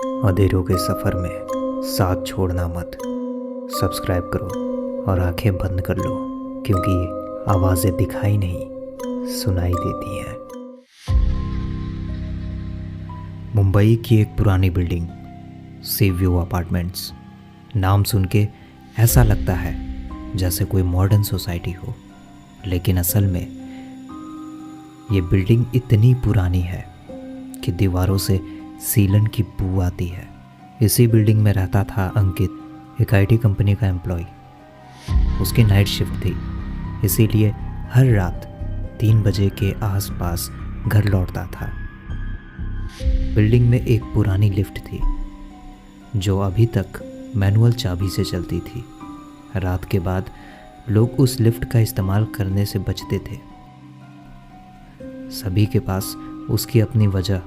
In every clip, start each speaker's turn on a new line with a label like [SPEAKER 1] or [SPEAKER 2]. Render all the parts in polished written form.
[SPEAKER 1] अंधेरों के सफ़र में साथ छोड़ना मत। सब्सक्राइब करो और आंखें बंद कर लो, क्योंकि आवाज़ें दिखाई नहीं सुनाई देती हैं। मुंबई की एक पुरानी बिल्डिंग, सी व्यू अपार्टमेंट्स। नाम सुन के ऐसा लगता है जैसे कोई मॉडर्न सोसाइटी हो, लेकिन असल में ये बिल्डिंग इतनी पुरानी है कि दीवारों से सीलन की बू आती है। इसी बिल्डिंग में रहता था अंकित, एक आईटी कंपनी का एम्प्लॉय। उसकी नाइट शिफ्ट थी, इसीलिए हर रात 3 बजे के आसपास घर लौटता था। बिल्डिंग में एक पुरानी लिफ्ट थी जो अभी तक मैनुअल चाबी से चलती थी। रात के बाद लोग उस लिफ्ट का इस्तेमाल करने से बचते थे। सभी के पास उसकी अपनी वजह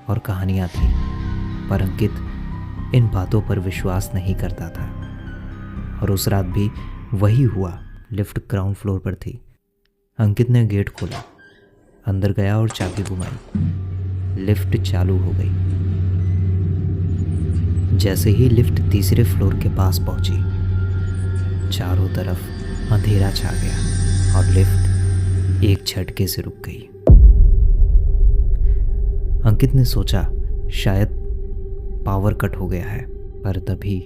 [SPEAKER 1] और कहानियाँ थी, पर अंकित इन बातों पर विश्वास नहीं करता था। और उस रात भी वही हुआ। लिफ्ट ग्राउंड फ्लोर पर थी। अंकित ने गेट खोला, अंदर गया और चाबी घुमाई। लिफ्ट चालू हो गई। जैसे ही लिफ्ट तीसरे फ्लोर के पास पहुंची, चारों तरफ अंधेरा छा गया और लिफ्ट एक झटके से रुक गई। अंकित ने सोचा शायद पावर कट हो गया है, पर तभी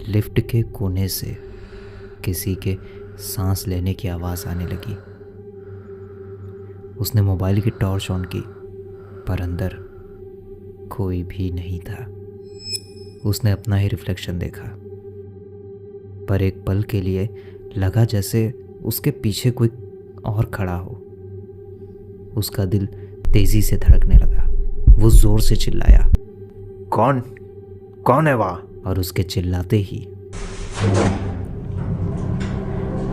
[SPEAKER 1] लिफ्ट के कोने से किसी के सांस लेने की आवाज़ आने लगी। उसने मोबाइल की टॉर्च ऑन की, पर अंदर कोई भी नहीं था। उसने अपना ही रिफ्लेक्शन देखा, पर एक पल के लिए लगा जैसे उसके पीछे कोई और खड़ा हो। उसका दिल तेजी से धड़कने लगा। वो जोर से चिल्लाया, कौन है वहाँ? और उसके चिल्लाते ही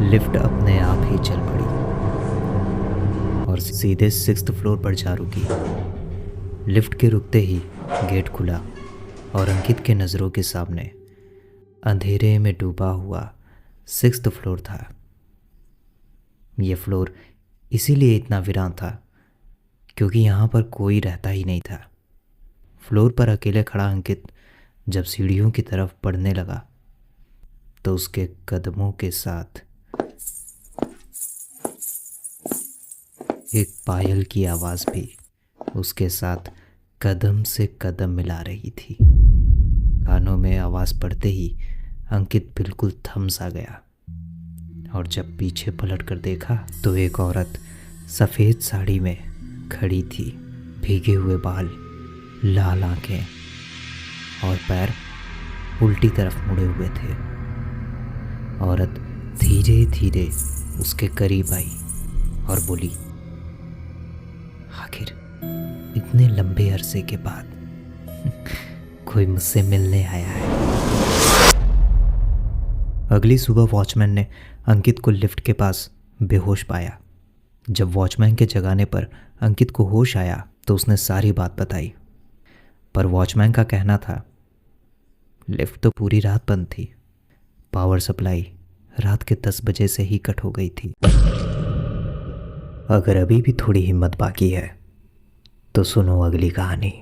[SPEAKER 1] लिफ्ट अपने आप ही चल पड़ी और सीधे 6th फ्लोर पर जा रुकी। लिफ्ट के रुकते ही गेट खुला और अंकित के नज़रों के सामने अंधेरे में डूबा हुआ 6th फ्लोर था। यह फ्लोर इसीलिए इतना वीरान था क्योंकि यहाँ पर कोई रहता ही नहीं था। फ्लोर पर अकेले खड़ा अंकित जब सीढ़ियों की तरफ बढ़ने लगा, तो उसके कदमों के साथ एक पायल की आवाज़ भी उसके साथ कदम से कदम मिला रही थी। कानों में आवाज़ पड़ते ही अंकित बिल्कुल थम सा गया, और जब पीछे पलट कर देखा तो एक औरत सफ़ेद साड़ी में खड़ी थी। भीगे हुए बाल, लाल आंखें और पैर उल्टी तरफ मुड़े हुए थे। औरत धीरे धीरे उसके करीब आई और बोली, आखिर इतने लंबे अरसे के बाद कोई मुझसे मिलने आया है। अगली सुबह वॉचमैन ने अंकित को लिफ्ट के पास बेहोश पाया। जब वॉचमैन के जगाने पर अंकित को होश आया तो उसने सारी बात बताई, पर वॉचमैन का कहना था लिफ्ट तो पूरी रात बंद थी। पावर सप्लाई रात के 10 बजे से ही कट हो गई थी। अगर अभी भी थोड़ी हिम्मत बाकी है तो सुनो अगली कहानी।